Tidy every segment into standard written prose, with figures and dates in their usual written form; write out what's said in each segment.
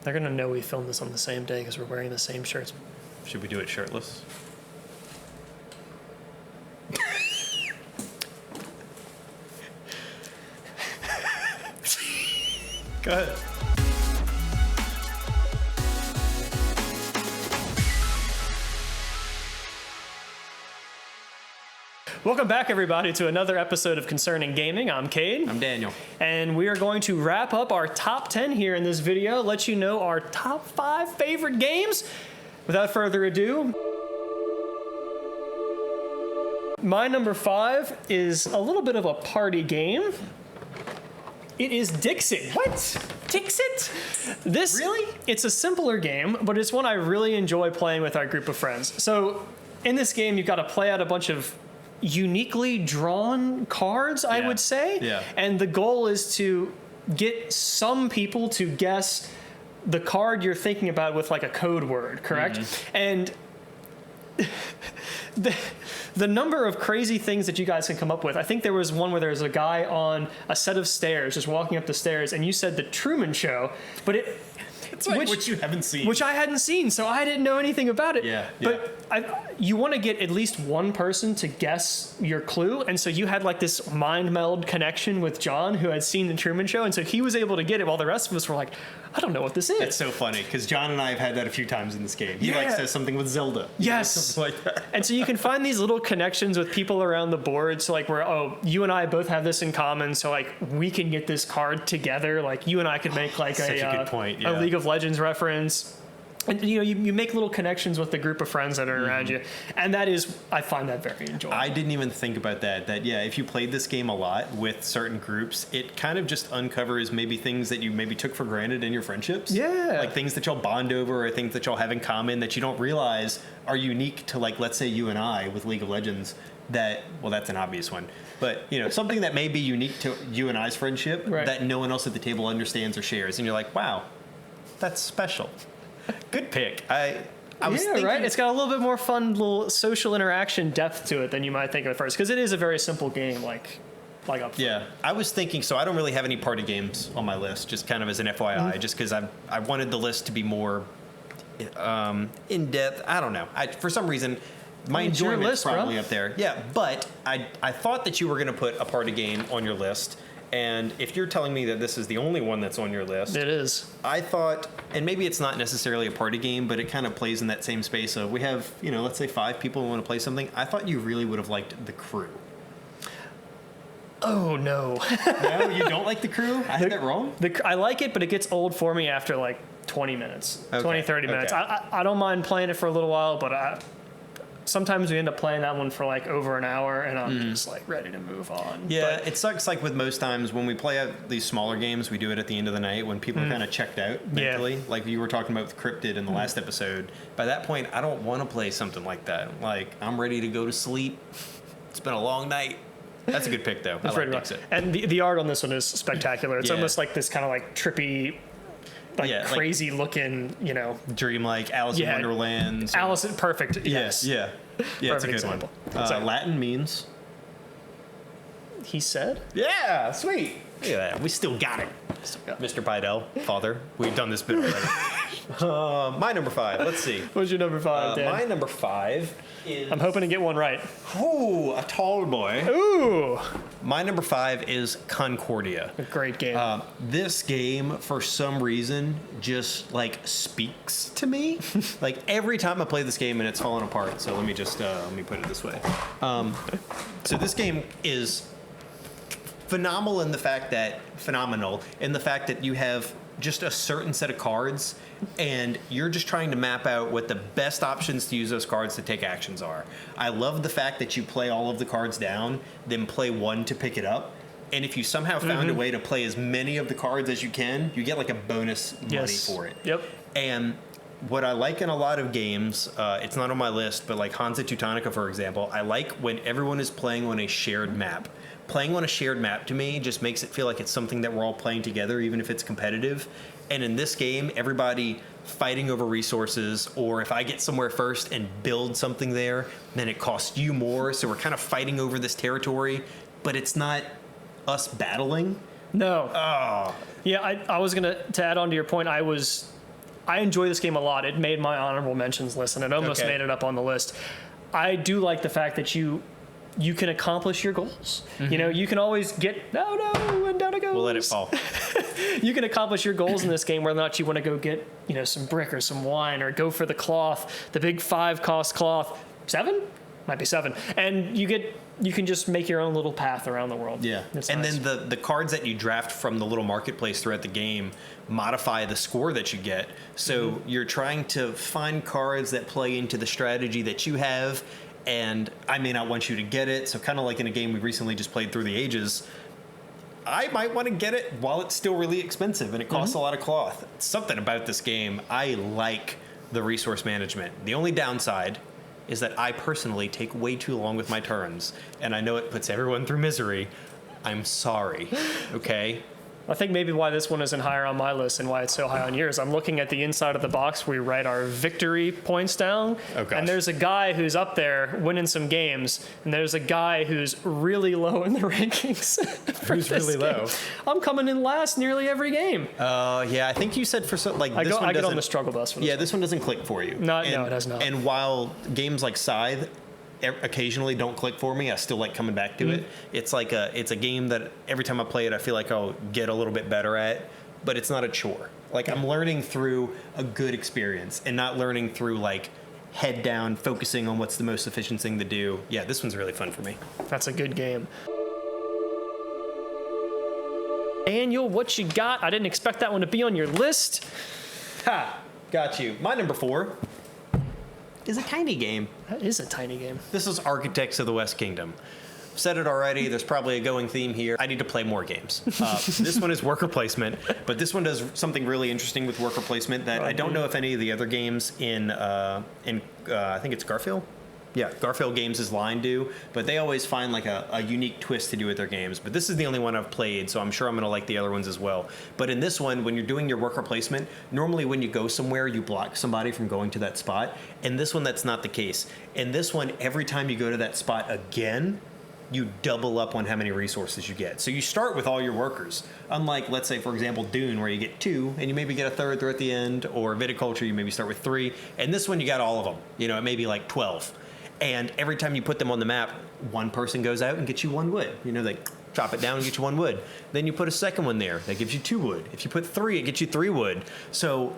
They're going to know we filmed this on the same day because we're wearing the same shirts. Should we do it shirtless? Go ahead. Welcome back, everybody, to another episode of Concerning Gaming. I'm Cade. I'm Daniel. And we are going to wrap up our top 10 here in this video, let you know our top 5 favorite games. Without further ado, my number 5 is a little bit of a party game. It is Dixit. What? Dixit? This, really? It's a simpler game, but it's one I really enjoy playing with our group of friends. So in this game, you've got to play out a bunch of uniquely drawn cards, I would say. Yeah. And the goal is to get some people to guess the card you're thinking about with like a code word, correct? And the number of crazy things that you guys can come up with. I think there was one where there was a guy on a set of stairs just walking up the stairs, and you said the Truman Show, but which you haven't seen. Which I hadn't seen, so I didn't know anything about it. Yeah. But you want to get at least one person to guess your clue, and so you had like this mind meld connection with John, who had seen the Truman Show, and so he was able to get it while the rest of us were like, I don't know what this is. That's so funny, because John and I have had that a few times in this game. He like says something with Zelda. Yes. Something like that. And so you can find these little connections with people around the board. So like you and I both have this in common. So like we can get this card together. Like you and I could make like Such a good point, yeah. a League of Legends reference. And you make little connections with the group of friends that are around you. And I find that very enjoyable. I didn't even think about that. If you played this game a lot with certain groups, it kind of just uncovers maybe things that you maybe took for granted in your friendships. Yeah. Like things that y'all bond over or things that y'all have in common that you don't realize are unique to, like, let's say you and I with League of Legends. That's an obvious one. But, something that may be unique to you and I's friendship that no one else at the table understands or shares. And you're like, wow, that's special. Good pick. I was thinking, right? It's got a little bit more fun, little social interaction depth to it than you might think at first, because it is a very simple game, like up front. Yeah, I was thinking. So I don't really have any party games on my list, just kind of as an FYI, just because I wanted the list to be more in depth. I don't know. For some reason, my enjoyment's probably up there. Yeah, but I thought that you were going to put a party game on your list. And if you're telling me that this is the only one that's on your list, it is. I thought, and maybe it's not necessarily a party game, but it kind of plays in that same space of we have, let's say 5 people who want to play something. I thought you really would have liked The Crew. Oh, no. No, you don't like The Crew? I had that wrong? I like it, but it gets old for me after like 20 minutes, 30 minutes. I don't mind playing it for a little while, but sometimes we end up playing that one for like over an hour, and I'm just like ready to move on. Yeah, it sucks. Like with most times when we play out these smaller games, we do it at the end of the night when people are kind of checked out mentally. Yeah. Like you were talking about with Cryptid in the last episode. By that point, I don't want to play something like that. Like I'm ready to go to sleep. It's been a long night. That's a good pick, though. That's right. And the art on this one is spectacular. It's almost like this kind of like trippy, crazy looking, dreamlike Alice in Wonderland. Alice, perfect. Yes. Yeah. It's a good example. One. Latin memes. He said? Yeah, sweet. Look at that. We still got it. Mr. Bidell, father. We've done this bit already. My number 5. Let's see. What's your number 5, Dan? My number 5 is... I'm hoping to get one right. Ooh, a tall boy. Ooh. My number 5 is Concordia. A great game. This game, for some reason, just, speaks to me. Every time I play this game, and it's falling apart. So let me put it this way. So this game is... phenomenal in the fact that you have just a certain set of cards and you're just trying to map out what the best options to use those cards to take actions are. I love the fact that you play all of the cards down, then play one to pick it up. And if you somehow found a way to play as many of the cards as you can, you get like a bonus money for it. Yep. And what I like in a lot of games, it's not on my list, but like Hansa Teutonica, for example, I like when everyone is playing on a shared map. Playing on a shared map to me just makes it feel like it's something that we're all playing together, even if it's competitive. And in this game, everybody fighting over resources, or if I get somewhere first and build something there, then it costs you more. So we're kind of fighting over this territory, but it's not us battling. No. Oh. Yeah, I was going to add on to your point, I was I enjoy this game a lot. It made my honorable mentions list, and it almost Okay. made it up on the list. I do like the fact that you can accomplish your goals. You know, you can always get, and down it goes. We'll let it fall. You can accomplish your goals in this game, whether or not you want to go get, some brick or some wine, or go for the cloth, the big 5 cost cloth. 7? Might be 7. And you can just make your own little path around the world. Yeah. It's And nice. then the cards that you draft from the little marketplace throughout the game modify the score that you get. So you're trying to find cards that play into the strategy that you have, and I may not want you to get it. So kind of like in a game we recently just played Through the Ages, I might want to get it while it's still really expensive and it costs a lot of cloth. Something about this game, I like the resource management. The only downside is that I personally take way too long with my turns, and I know it puts everyone through misery. I'm sorry, okay? I think maybe why this one isn't higher on my list and why it's so high on yours. I'm looking at the inside of the box where we write our victory points down. Oh, gosh. And there's a guy who's up there winning some games, and there's a guy who's really low in the rankings. for Who's this really game. low? I'm coming in last nearly every game. Yeah, I think you said for some, like, I this one get on doesn't- the struggle bus for this. Yeah, this one doesn't click for you. No, it does not. And while games like Scythe occasionally don't click for me, I still like coming back to it. It's like it's a game that every time I play it, I feel like I'll get a little bit better at, but it's not a chore. Like, I'm learning through a good experience and not learning through, like, head down, focusing on what's the most efficient thing to do. Yeah, this one's really fun for me. That's a good game. Daniel, what you got? I didn't expect that one to be on your list. Ha! Got you. My number 4 is a tiny game. That is a tiny game. This is Architects of the West Kingdom. I've said it already. There's probably a going theme here. I need to play more games. This one is worker placement, but this one does something really interesting with worker placement that I don't know if any of the other games in I think it's Garfield. Yeah, Garfield Games' line do, but they always find like a unique twist to do with their games. But this is the only one I've played, so I'm sure I'm going to like the other ones as well. But in this one, when you're doing your worker placement, normally when you go somewhere, you block somebody from going to that spot. In this one, that's not the case. In this one, every time you go to that spot again, you double up on how many resources you get. So you start with all your workers. Unlike, let's say, for example, Dune, where you get 2, and you maybe get a third at the end, or Viticulture, you maybe start with 3. And this one, you got all of them. It may be like 12. And every time you put them on the map, one person goes out and gets you 1 wood. They chop it down and get you 1 wood. Then you put a second one there, that gives you 2 wood. If you put 3, it gets you 3 wood. So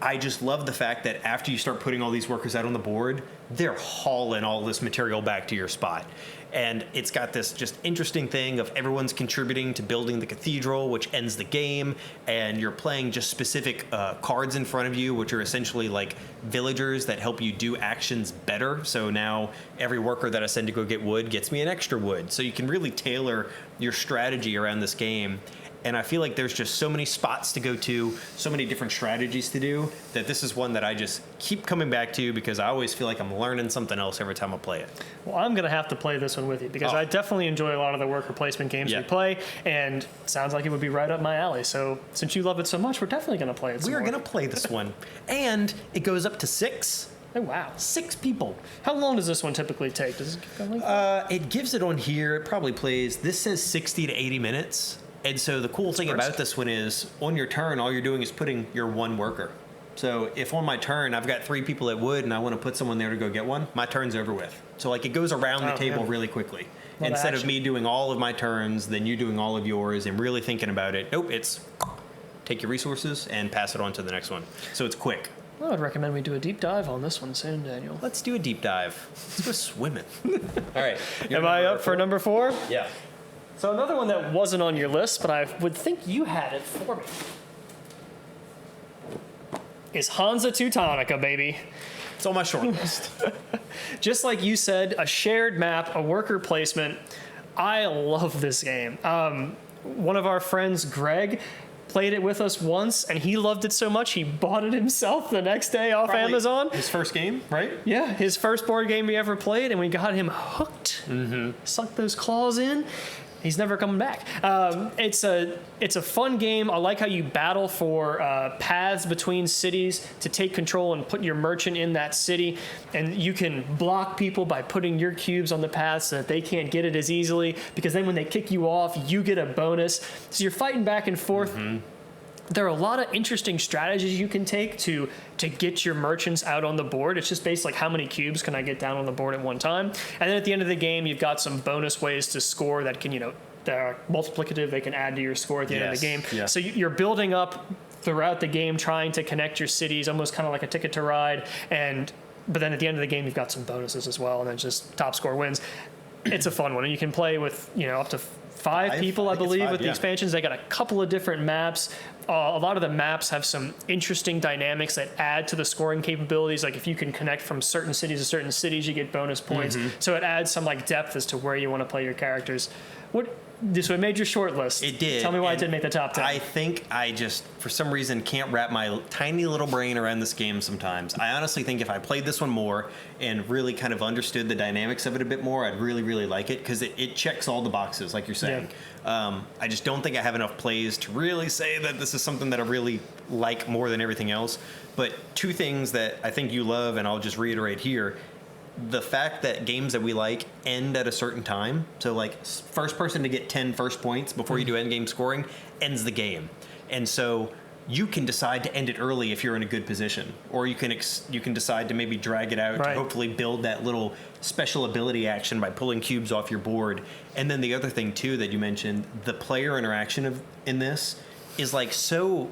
I just love the fact that after you start putting all these workers out on the board, they're hauling all this material back to your spot. And it's got this just interesting thing of everyone's contributing to building the cathedral, which ends the game, and you're playing just specific cards in front of you, which are essentially like villagers that help you do actions better. So now every worker that I send to go get wood gets me an extra wood. So you can really tailor your strategy around this game. And I feel like there's just so many spots to go to, so many different strategies to do, that this is one that I just keep coming back to because I always feel like I'm learning something else every time I play it. Well, I'm going to have to play this one with you because I definitely enjoy a lot of the worker placement games we play, and it sounds like it would be right up my alley. So since you love it so much, we're definitely going to play it some We are more. going to play this one. And it goes up to 6. Oh, wow. 6 people. How long does this one typically take? Does it keep going? It gives it on here. It probably plays, this says 60 to 80 minutes. And so the cool thing about this one is, on your turn, all you're doing is putting your 1 worker. So if on my turn I've got 3 people at wood and I want to put someone there to go get one, my turn's over with. So like it goes around the table really quickly. Instead of me doing all of my turns, then you doing all of yours and really thinking about it. Nope, it's take your resources and pass it on to the next one. So it's quick. Well, I'd recommend we do a deep dive on this one soon, Daniel. Let's do a deep dive. Let's go swimming. All right. Am I up for number 4? Yeah. So another one that wasn't on your list, but I would think you had it for me, is Hansa Teutonica, baby. It's on my short list. Just like you said, a shared map, a worker placement. I love this game. One of our friends, Greg, played it with us once, and he loved it so much he bought it himself the next day off Amazon. His first game, right? Yeah, his first board game he ever played, and we got him hooked. Sucked those claws in. He's never coming back. It's a fun game. I like how you battle for paths between cities to take control and put your merchant in that city. And you can block people by putting your cubes on the path so that they can't get it as easily, because then when they kick you off, you get a bonus. So you're fighting back and forth. there are a lot of interesting strategies you can take to get your merchants out on the board. It's just based like how many cubes can I get down on the board at one time. And then at the end of the game, you've got some bonus ways to score that can, they're multiplicative. They can add to your score at the end of the game. Yeah. So you're building up throughout the game, trying to connect your cities, almost kind of like a Ticket to Ride. But then at the end of the game, you've got some bonuses as well, and then just top score wins. It's a fun one, and you can play with up to five people, I believe, with the expansions. They got a couple of different maps. A lot of the maps have some interesting dynamics that add to the scoring capabilities. Like if you can connect from certain cities to certain cities, you get bonus points. So it adds some like depth as to where you want to play your characters. So it made your short list. It did. Tell me why it didn't make the top 10. I think I just, for some reason, can't wrap my tiny little brain around this game sometimes. I honestly think if I played this one more and really kind of understood the dynamics of it a bit more, I'd really, really like it because it checks all the boxes, like you're saying. Yeah. I just don't think I have enough plays to really say that this is something that I really like more than everything else. But two things that I think you love, and I'll just reiterate here. The fact that games that we like end at a certain time, so like first person to get 10 first points before you do end game scoring ends the game, and so you can decide to end it early if you're in a good position, or you can decide to maybe drag it out to hopefully build that little special ability action by pulling cubes off your board. And then the other thing too that you mentioned, the player interaction in this is like so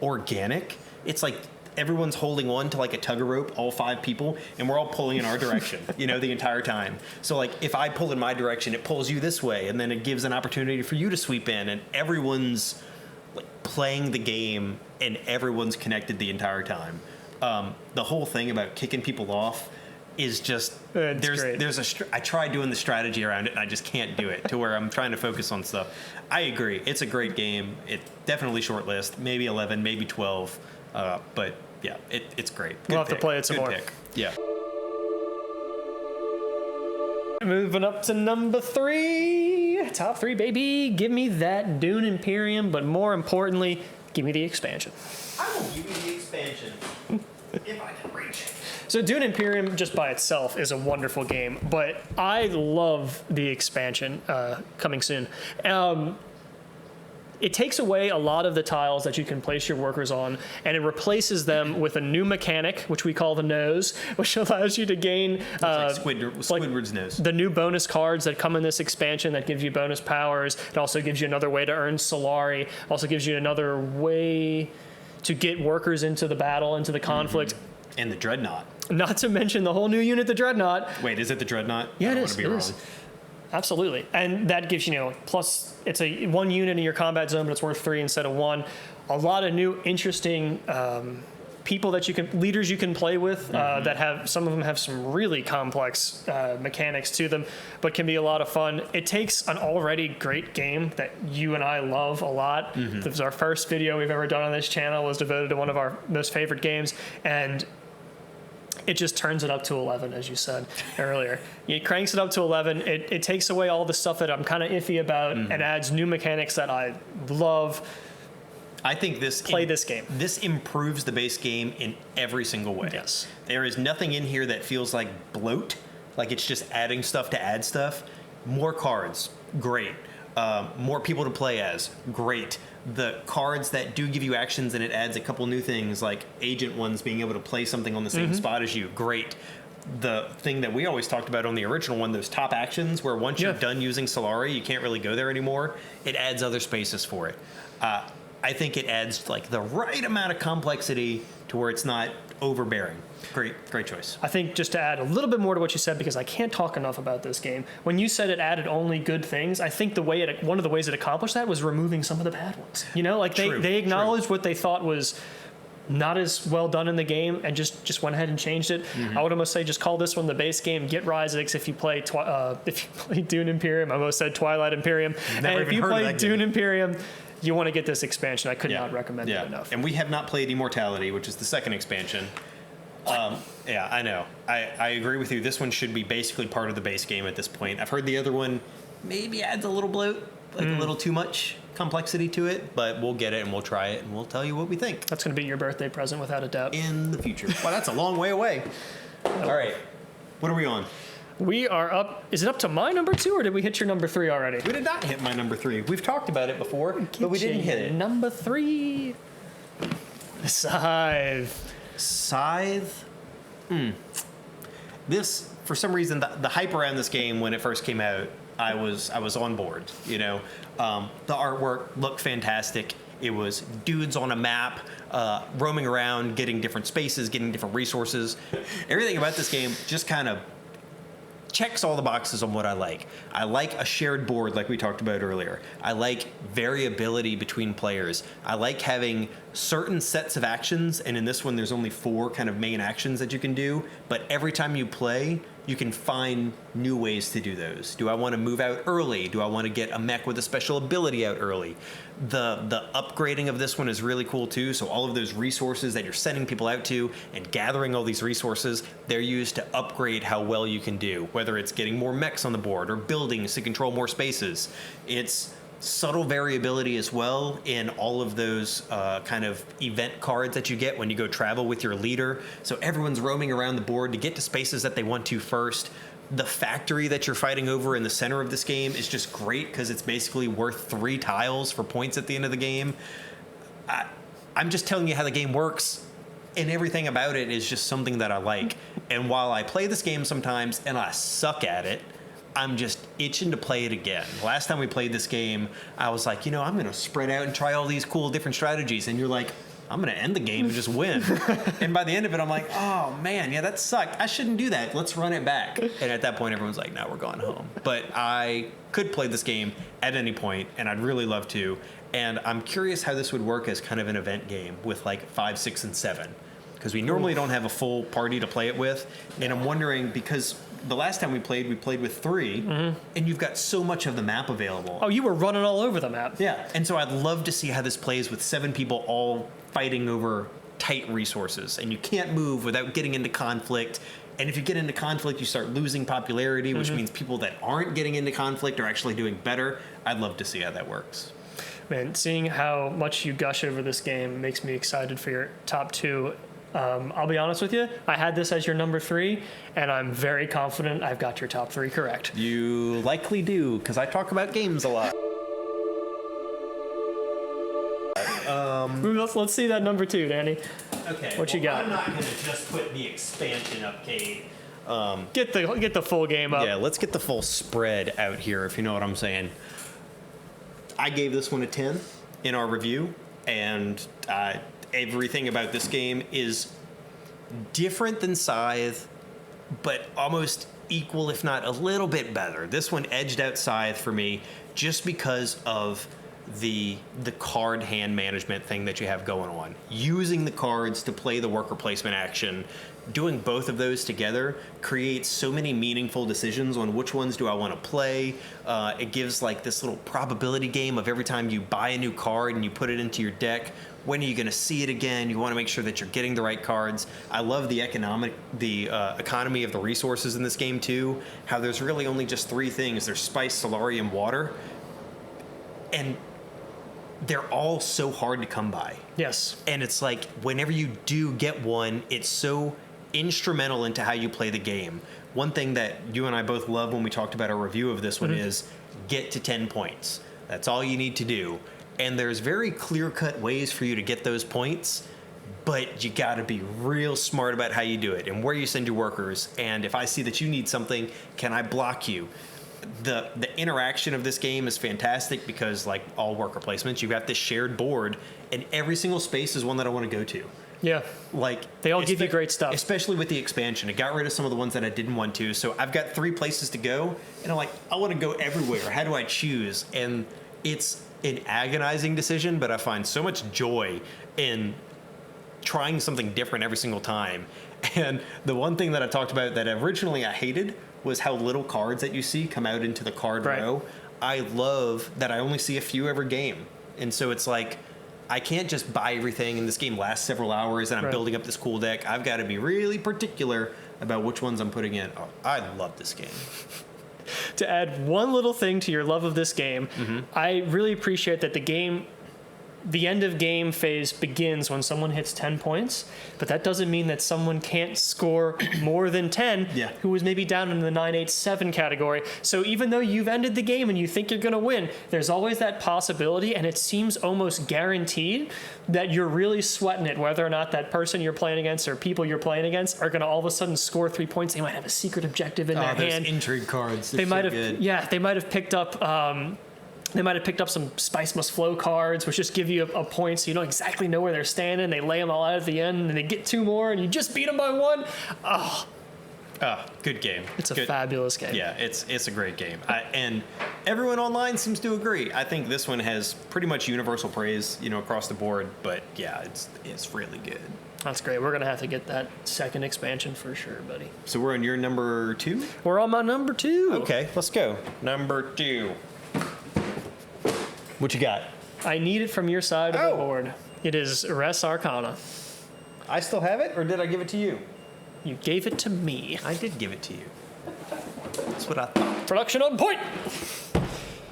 organic. It's like everyone's holding on to like a tug of rope, all 5 people, and we're all pulling in our direction, the entire time. So like if I pull in my direction, it pulls you this way, and then it gives an opportunity for you to sweep in, and everyone's like playing the game and everyone's connected the entire time. The whole thing about kicking people off is just I tried doing the strategy around it and I just can't do it to where I'm trying to focus on stuff. I agree. It's a great game. It's definitely short list, maybe 11, maybe 12. But yeah, it's great. We'll have to play it some more. Pick. Yeah. Moving up to number 3. Top 3, baby. Give me that Dune Imperium, but more importantly, give me the expansion. I will give you the expansion if I can reach it. So Dune Imperium just by itself is a wonderful game, but I love the expansion coming soon. It takes away a lot of the tiles that you can place your workers on, and it replaces them with a new mechanic, which we call the nose, which allows you to gain Squidward's nose. The new bonus cards that come in this expansion that gives you bonus powers. It also gives you another way to earn Solari. Also gives you another way to get workers into the battle, into the conflict. And the Dreadnought. Not to mention the whole new unit, the Dreadnought. Wait, is it the Dreadnought? Yeah, it is. Absolutely. And that gives plus it's a 1 unit in your combat zone, but it's worth 3 instead of 1. A lot of new interesting people leaders you can play with that have, some of them have some really complex mechanics to them, but can be a lot of fun. It takes an already great game that you and I love a lot. This was our first video we've ever done on this channel, was devoted to one of our most favorite games, and it just turns it up to 11, as you said earlier. It cranks it up to 11. It takes away all the stuff that I'm kind of iffy about and adds new mechanics that I love. I think this game. This improves the base game in every single way. Yes. There is nothing in here that feels like bloat, like it's just adding stuff to add stuff. More cards, great. More people to play as, great. The cards that do give you actions and it adds a couple new things, like agent ones being able to play something on the same spot as you, great. The thing that we always talked about on the original one, those top actions, where once you're done using Solari, you can't really go there anymore. It adds other spaces for it. I think it adds like the right amount of complexity to where it's not overbearing. Great choice. I think just to add a little bit more to what you said, because I can't talk enough about this game. When you said it added only good things, I think one of the ways it accomplished that was removing some of the bad ones. They acknowledged what they thought was not as well done in the game and just went ahead and changed it. I would almost say just call this one the base game. Get Ryzex if you play Dune Imperium. I almost said Twilight Imperium. And if you play Dune Imperium, you want to get this expansion. I could not recommend it enough. And we have not played Immortality, which is the second expansion. Yeah, I know. I agree with you. This one should be basically part of the base game at this point. I've heard the other one maybe adds a little bloat, like a little too much complexity to it, but we'll get it and we'll try it and we'll tell you what we think. That's going to be your birthday present without a doubt. In the future. Well, that's a long way away. All right. What are we on? We are up. Is it up to my number 2 or did we hit your number 3 already? We did not hit my number 3. We've talked about it before, but we didn't hit it. Number 3. Scythe. Scythe. This, for some reason, the hype around this game when it first came out, I was on board. You know, the artwork looked fantastic. It was dudes on a map, roaming around, getting different spaces, getting different resources. Everything about this game just kind of checks all the boxes on what I like. I like a shared board like we talked about earlier. I like variability between players. I like having certain sets of actions, and in this one there's only 4 kind of main actions that you can do, but every time you play, you can find new ways to do those. Do I want to move out early? Do I want to get a mech with a special ability out early? The upgrading of this one is really cool too. So all of those resources that you're sending people out to and gathering all these resources, they're used to upgrade how well you can do, whether it's getting more mechs on the board or buildings to control more spaces. It's subtle variability as well in all of those kind of event cards that you get when you go travel with your leader. So everyone's roaming around the board to get to spaces that they want to first. The factory that you're fighting over in the center of this game is just great because it's basically worth 3 tiles for points at the end of the game. I'm just telling you how the game works, and everything about it is just something that I like. And while I play this game sometimes and I suck at it, I'm just itching to play it again. Last time we played this game, I was like, you know, I'm going to spread out and try all these cool different strategies. And you're like, I'm going to end the game and just win. And by the end of it, I'm like, oh, man, yeah, that sucked. I shouldn't do that. Let's run it back. And at that point, everyone's like, no, we're going home. But I could play this game at any point, and I'd really love to. And I'm curious how this would work as kind of an event game with like 5, 6, and 7. Because we normally don't have a full party to play it with. And I'm wondering, because the last time we played with 3, and you've got so much of the map available. Oh, you were running all over the map. Yeah, and so I'd love to see how this plays with 7 people all fighting over tight resources, and you can't move without getting into conflict. And if you get into conflict, you start losing popularity, which means people that aren't getting into conflict are actually doing better. I'd love to see how that works. Man, seeing how much you gush over this game makes me excited for your top 2. I'll be honest with you, I had this as your number 3, and I'm very confident I've got your top 3 correct. You likely do, because I talk about games a lot. Let's see that number 2, Danny. Okay. What you got? I'm not going to just put the expansion up, Cade. Get the full game up. Yeah, let's get the full spread out here, if you know what I'm saying. I gave this one a 10 in our review, and everything about this game is different than Scythe, but almost equal, if not a little bit better. This one edged out Scythe for me just because of the card hand management thing that you have going on. Using the cards to play the worker placement action, doing both of those together creates so many meaningful decisions on which ones do I want to play. It gives like this little probability game of every time you buy a new card and you put it into your deck, when are you going to see it again? You want to make sure that you're getting the right cards. I love the economy of the resources in this game too. How there's really only just 3 things. There's spice, solarium, water. And they're all so hard to come by. Yes. And it's like, whenever you do get one, it's so instrumental into how you play the game. One thing that you and I both love when we talked about our review of this one is get to 10 points. That's all you need to do. And there's very clear-cut ways for you to get those points, but you got to be real smart about how you do it and where you send your workers. And if I see that you need something, can I block you? The interaction of this game is fantastic because, like all worker placements, you've got this shared board, and every single space is one that I want to go to. Yeah. Like, they all give you great stuff. Especially with the expansion. It got rid of some of the ones that I didn't want to. So I've got 3 places to go, and I'm like, I want to go everywhere. How do I choose? And it's an agonizing decision, but I find so much joy in trying something different every single time. And the one thing that I talked about that originally I hated was how little cards that you see come out into the card row. I love that I only see a few every game. And so it's like, I can't just buy everything, and this game lasts several hours, and I'm building up this cool deck. I've got to be really particular about which ones I'm putting in. Oh, I love this game. To add one little thing to your love of this game, I really appreciate that the game the end of game phase begins when someone hits 10 points, but that doesn't mean that someone can't score more than 10 Yeah. who was maybe down in the 9-8-7 category. So even though you've ended the game and you think you're going to win, there's always that possibility, and it seems almost guaranteed that you're really sweating it, whether or not that person you're playing against or people you're playing against are going to all of a sudden score 3 points. They might have a secret objective in their Those hand. intrigue cards. They might have, they might have picked up. They might have picked up some Spice Must Flow cards, which just give you a point so you don't exactly know where they're standing. They lay them all out at the end, and they get 2 more, and you just beat them by 1. Oh, good game. it's a Good. fabulous game. Yeah, it's a great game. And everyone online seems to agree. I think this one has pretty much universal praise, across the board. But yeah, it's really good. That's great. We're going to have to get that second expansion for sure, buddy. So we're on your number 2? We're on my number 2. Okay, let's go. Number 2. What you got? I need it from your side of the Oh. board. It is Res Arcana. I still have it, or did I give it to you? You gave it to me. I did give it to you. That's what I thought. Production on point.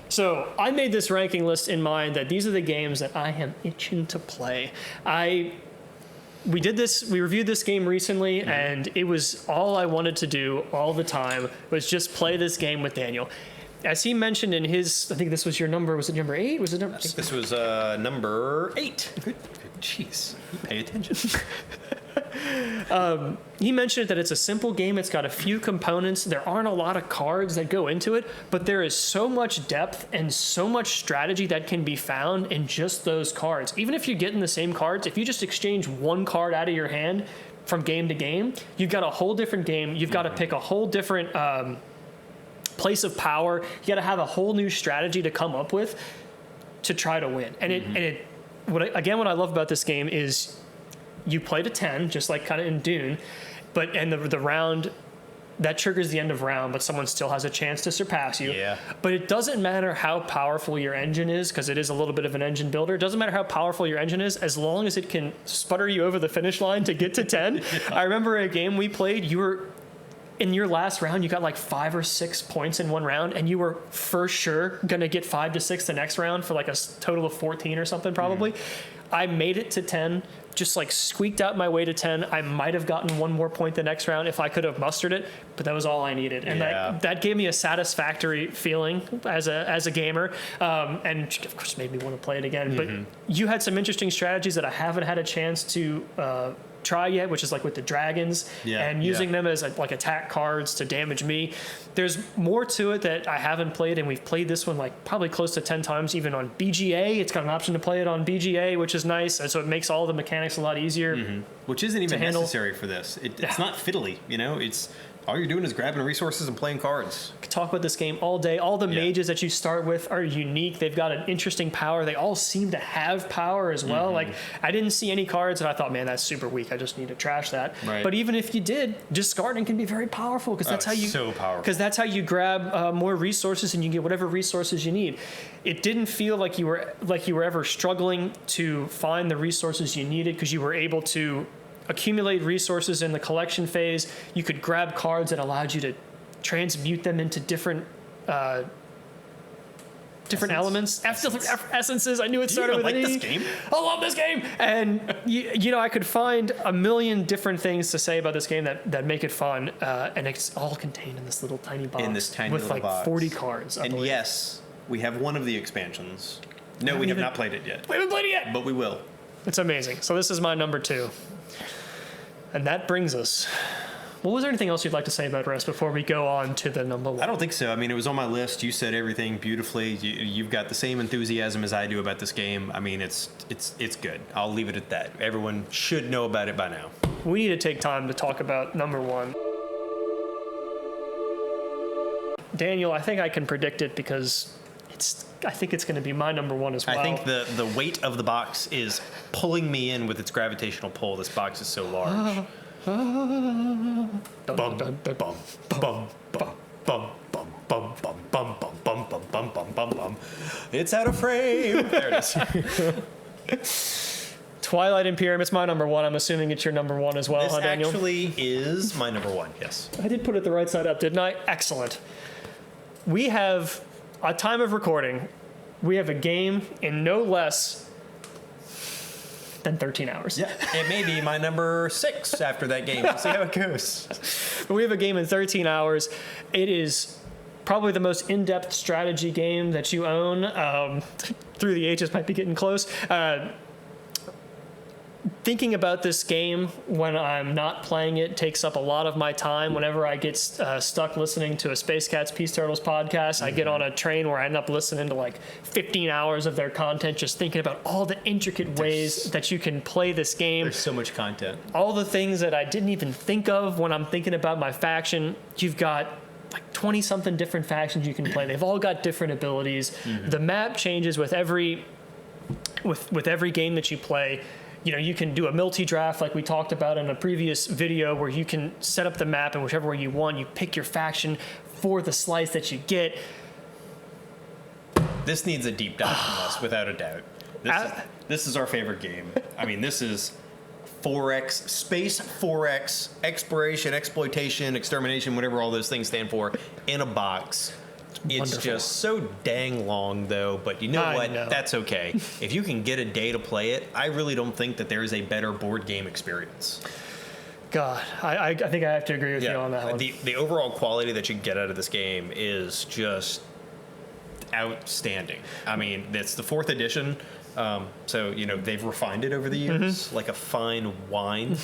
So I made this ranking list in mind that these are the games that I am itching to play. We reviewed this game recently, and it was all I wanted to do all the time was just play this game with Daniel. As he mentioned in his, I think this was your number, was it number 8? Was it number 8? This was number 8. Good. Jeez, you pay attention. He mentioned that it's a simple game. It's got a few components. There aren't a lot of cards that go into it, but there is so much depth and so much strategy that can be found in just those cards. Even if you're getting the same cards, if you just exchange one card out of your hand from game to game, you've got a whole different game. You've got to pick a whole different place of power. You got to have a whole new strategy to come up with to try to win. And what I love about this game is you play to 10, just like kind of in Dune, and the round that triggers the end of round, but someone still has a chance to surpass you. Yeah. But it doesn't matter how powerful your engine is, because it is a little bit of an engine builder. It doesn't matter how powerful your engine is, as long as it can sputter you over the finish line to get to 10. Yeah. I remember a game we played, in your last round, you got like 5 or 6 points in one round, and you were for sure going to get 5 to 6 the next round for like a total of 14 or something probably. I made it to 10, just like squeaked out my way to 10. I might have gotten 1 more point the next round if I could have mustered it, but that was all I needed. And that gave me a satisfactory feeling as a gamer, and of course made me want to play it again. But you had some interesting strategies that I haven't had a chance to try yet, which is like with the dragons and using them as like attack cards to damage me. There's more to it that I haven't played, and we've played this one like probably close to 10 times, even on BGA. It's got an option to play it on BGA, which is nice, and so it makes all the mechanics a lot easier. Which isn't even necessary for this. It's not fiddly, It's all you're doing is grabbing resources and playing cards. Could talk about this game all day. All the mages that you start with are unique. They've got an interesting power. They all seem to have power as well. Like, I didn't see any cards that I thought, man, that's super weak. I just need to trash that. Right. But even if you did, discarding can be very powerful, because that's how you so powerful. Because that's how you grab more resources, and you get whatever resources you need. It didn't feel like you were ever struggling to find the resources you needed, because you were able to accumulate resources in the collection phase. You could grab cards that allowed you to transmute them into different elements. Essences. I knew it started with an E. this game? I love this game. And I could find a million different things to say about this game that make it fun, and it's all contained in this little tiny box. In this tiny with little like box. 40 cards. I And believe. yes, we have one of the expansions. No, we have not played it yet, We haven't played it yet. but we will. It's amazing. So this is my number 2. And that brings us. Well, was there anything else you'd like to say about Rest before we go on to the number 1? I don't think so. I mean, it was on my list. You said everything beautifully. You've got the same enthusiasm as I do about this game. I mean, it's good. I'll leave it at that. Everyone should know about it by now. We need to take time to talk about number 1. Daniel, I think I can predict it, because I think it's going to be my number 1 as well. I think the weight of the box is pulling me in with its gravitational pull. This box is so large. Bum, bum, bum, bum, bum, bum, bum, bum, bum, bum, bum, bum, bum, bum, bum, bum. It's out of frame. There it is. Twilight Imperium, it's my number 1. I'm assuming it's your number 1 as well, This huh, Daniel? actually is my number 1, yes. I did put it the right side up, didn't I? Excellent. We have, a time of recording, we have a game in no less than 13 hours. Yeah, it may be my number 6 after that game. We'll see how it goes. But we have a game in 13 hours. It is probably the most in-depth strategy game that you own. Through the ages might be getting close. Thinking about this game when I'm not playing it takes up a lot of my time. Whenever I get stuck listening to a Space Cats Peace Turtles podcast, I get on a train where I end up listening to like 15 hours of their content, just thinking about all the intricate ways that you can play this game. There's so much content. All the things that I didn't even think of when I'm thinking about my faction. You've got like 20 something different factions you can play. They've all got different abilities. The map changes with every game that you play. You know, you can do a multi-draft like we talked about in a previous video where you can set up the map in whichever way you want. You pick your faction for the slice that you get. This needs a deep dive from us, without a doubt. This is our favorite game. I mean, this is 4X, Space 4X, exploration, exploitation, extermination, whatever all those things stand for, in a box. It's wonderful. just so dang long, though, but you know I what? know. That's okay. If you can get a day to play it, I really don't think that there is a better board game experience. God, I think I have to agree with you on that one. The overall quality that you get out of this game is just outstandanding. I mean, it's the 4th edition, so you know they've refined it over the years like a fine wine.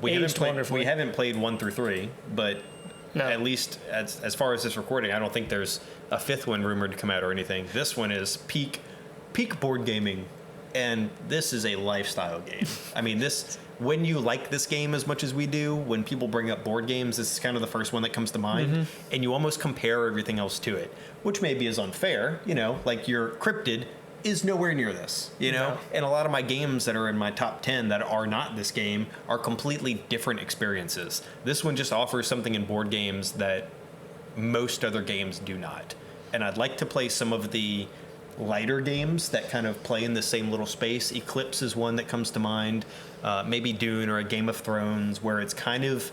We haven't played 1 through 3, but No. at least as far as this recording, I don't think there's a 5th one rumored to come out or anything. This one is peak board gaming, and this is a lifestyle game. I mean, when you like this game as much as we do, when people bring up board games, this is kind of the first one that comes to mind, and you almost compare everything else to it, which maybe is unfair. You know, like your Cryptid is nowhere near this, you know? No. And a lot of my games that are in my top 10 that are not this game are completely different experiences. This one just offers something in board games that most other games do not. And I'd like to play some of the lighter games that kind of play in the same little space. Eclipse is one that comes to mind. Maybe Dune or a Game of Thrones, where it's kind of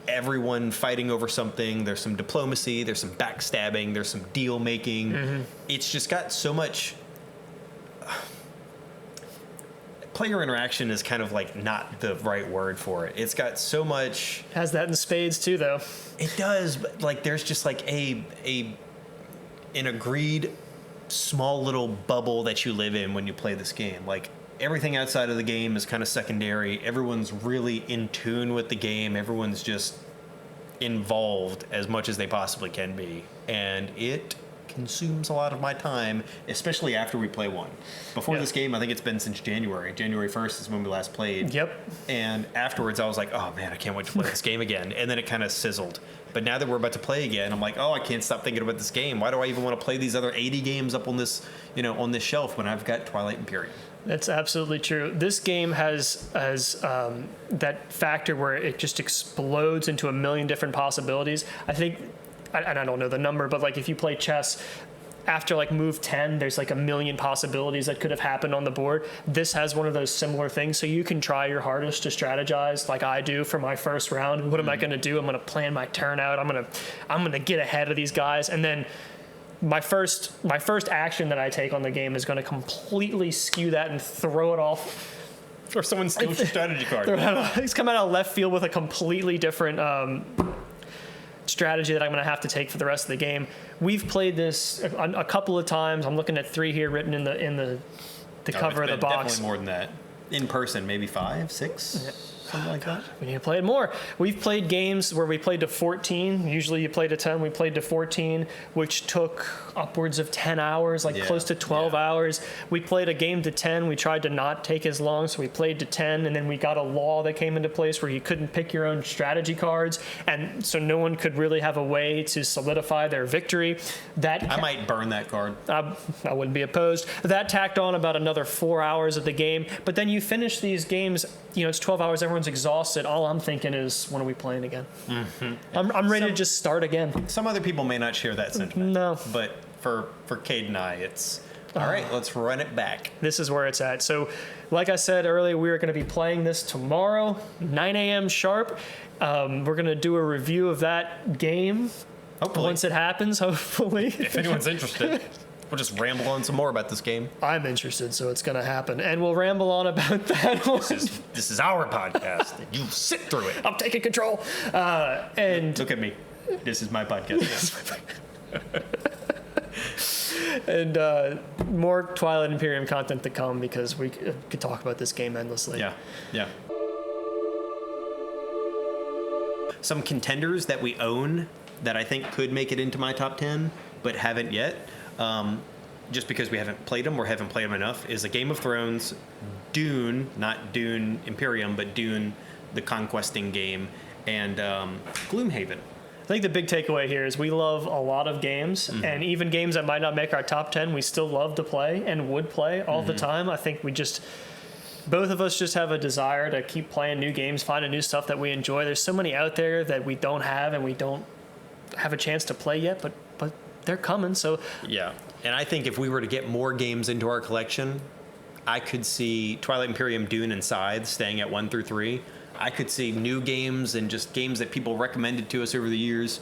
everyone fighting over something. There's some diplomacy, there's some backstabbing, there's some deal making. It's just got so much... Player interaction is kind of like not the right word for it. It's got so much. Has that in spades too, though. It does, but like there's just like an agreed small little bubble that you live in when you play this game. Like everything outside of the game is kind of secondary. Everyone's really in tune with the game. Everyone's just involved as much as they possibly can be, and it consumes a lot of my time, especially after we play one. Before this game, I think it's been since January. January 1st is when we last played. Yep. And afterwards, I was like, oh man, I can't wait to play this game again. And then it kind of sizzled. But now that we're about to play again, I'm like, oh, I can't stop thinking about this game. Why do I even want to play these other 80 games up on this, on this shelf when I've got Twilight Imperium? That's absolutely true. This game has that factor where it just explodes into a million different possibilities. I think, and I don't know the number, but like if you play chess, after like move 10, there's like a million possibilities that could have happened on the board. This has one of those similar things, so you can try your hardest to strategize like I do for my first round. What am I going to do? I'm going to plan my turn out. I'm going to get ahead of these guys, and then my first action that I take on the game is going to completely skew that and throw it off. Or someone steals your strategy card. He's come out of left field with a completely different strategy that I'm going to have to take for the rest of the game. We've played this a couple of times. I'm looking at 3 here written in the cover of the box. Definitely more than that. In person, maybe 5, 6, something like that. We need to play it more. We've played games where we played to 14. Usually you play to 10. We played to 14, which took upwards of 10 hours, close to 12 hours. We played a game to 10. We tried to not take as long, so we played to 10, and then we got a law that came into place where you couldn't pick your own strategy cards, and so no one could really have a way to solidify their victory. I might burn that card. I wouldn't be opposed. That tacked on about another 4 hours of the game, but then you finish these games, it's 12 hours, everyone's exhausted. All I'm thinking is, when are we playing again? I'm ready to just start again. Some other people may not share that sentiment. No. But for Cade and I, it's, all right, let's run it back. This is where it's at. So, like I said earlier, we are going to be playing this tomorrow, 9 a.m. sharp. We're going to do a review of that game. Hopefully. Once it happens, hopefully. If anyone's interested. We'll just ramble on some more about this game. I'm interested, so it's going to happen. And we'll ramble on about that one. This is our podcast. You sit through it. I'm taking control. And Look at me. This is my podcast. and more Twilight Imperium content to come because we could talk about this game endlessly. Yeah. Some contenders that we own that I think could make it into my top 10, but haven't yet, just because we haven't played them or haven't played them enough, is a Game of Thrones, Dune, not Dune Imperium, but Dune, the conquesting game, and Gloomhaven. I think the big takeaway here is we love a lot of games, and even games that might not make our top 10, we still love to play and would play all the time. I think both of us just have a desire to keep playing new games, finding new stuff that we enjoy. There's so many out there that we don't have and we don't have a chance to play yet, but they're coming. So yeah, and I think if we were to get more games into our collection, I could see Twilight Imperium, Dune, and Scythe staying at 1 through 3. I could see new games and just games that people recommended to us over the years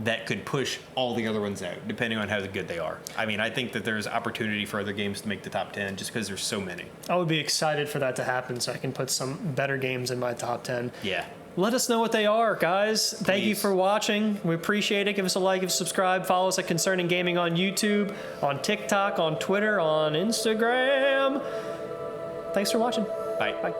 that could push all the other ones out, depending on how good they are. I mean, I think that there's opportunity for other games to make the top 10 just because there's so many. I would be excited for that to happen so I can put some better games in my top 10. Yeah. Let us know what they are, guys. Thank you for watching. We appreciate it. Give us a like, give us a subscribe. Follow us at Concerning Gaming on YouTube, on TikTok, on Twitter, on Instagram. Thanks for watching. Bye. Bye.